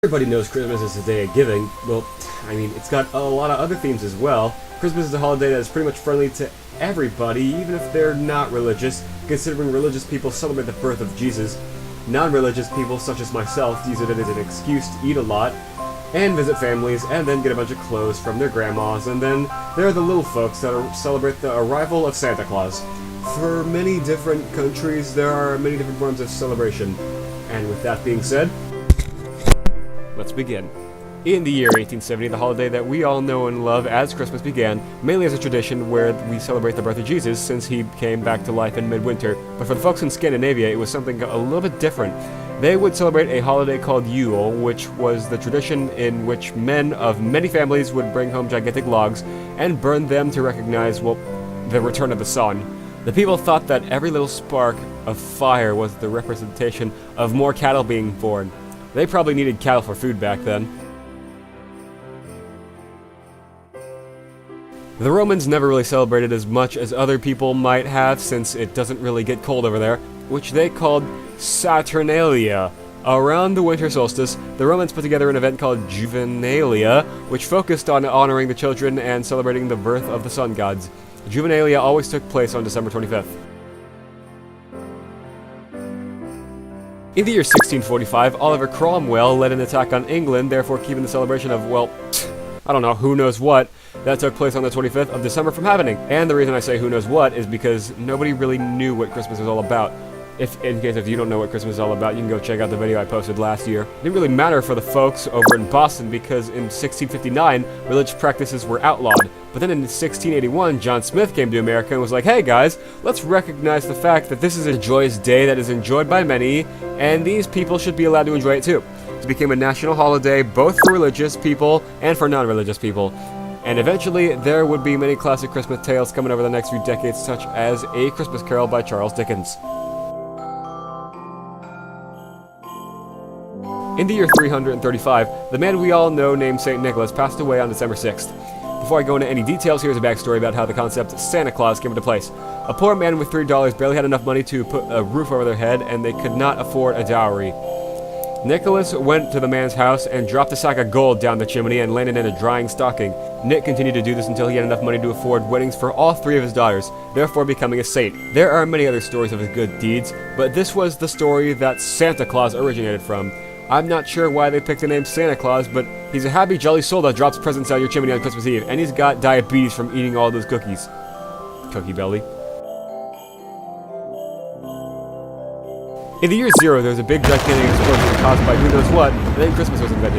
Everybody knows Christmas is a day of giving. Well, I mean, it's got a lot of other themes as well. Christmas is a holiday that is pretty much friendly to everybody, even if they're not religious, considering religious people celebrate the birth of Jesus. Non-religious people, such as myself, use it as an excuse to eat a lot, and visit families, and then get a bunch of clothes from their grandmas, and then there are the little folks that celebrate the arrival of Santa Claus. For many different countries, there are many different forms of celebration. And with that being said, let's begin. In the year 1870, the holiday that we all know and love as Christmas began, mainly as a tradition where we celebrate the birth of Jesus since he came back to life in midwinter. But for the folks in Scandinavia, it was something a little bit different. They would celebrate a holiday called Yule, which was the tradition in which men of many families would bring home gigantic logs and burn them to recognize, well, the return of the sun. The people thought that every little spark of fire was the representation of more cattle being born. They probably needed cattle for food back then. The Romans never really celebrated as much as other people might have, since it doesn't really get cold over there, which they called Saturnalia. Around the winter solstice, the Romans put together an event called Juvenalia, which focused on honoring the children and celebrating the birth of the sun gods. Juvenalia always took place on December 25th. In the year 1645, Oliver Cromwell led an attack on England, therefore keeping the celebration of, well, I don't know, who knows what, that took place on the 25th of December from happening. And the reason I say who knows what is because nobody really knew what Christmas was all about. In case you don't know what Christmas is all about, you can go check out the video I posted last year. It didn't really matter for the folks over in Boston because in 1659, religious practices were outlawed. But then in 1681, John Smith came to America and was like, hey guys, let's recognize the fact that this is a joyous day that is enjoyed by many, and these people should be allowed to enjoy it too. It became a national holiday both for religious people and for non-religious people. And eventually, there would be many classic Christmas tales coming over the next few decades, such as A Christmas Carol by Charles Dickens. In the year 335, the man we all know named St. Nicholas passed away on December 6th. Before I go into any details, here's a backstory about how the concept Santa Claus came into place. A poor man with $3 barely had enough money to put a roof over their head, and they could not afford a dowry. Nicholas went to the man's house and dropped a sack of gold down the chimney and landed in a drying stocking. Nick continued to do this until he had enough money to afford weddings for all three of his daughters, therefore becoming a saint. There are many other stories of his good deeds, but this was the story that Santa Claus originated from. I'm not sure why they picked the name Santa Claus, but he's a happy, jolly soul that drops presents out your chimney on Christmas Eve, and he's got diabetes from eating all those cookies. Cookie belly. In the year 0, there was a big gigantic explosion caused by who knows what, and then Christmas was invented.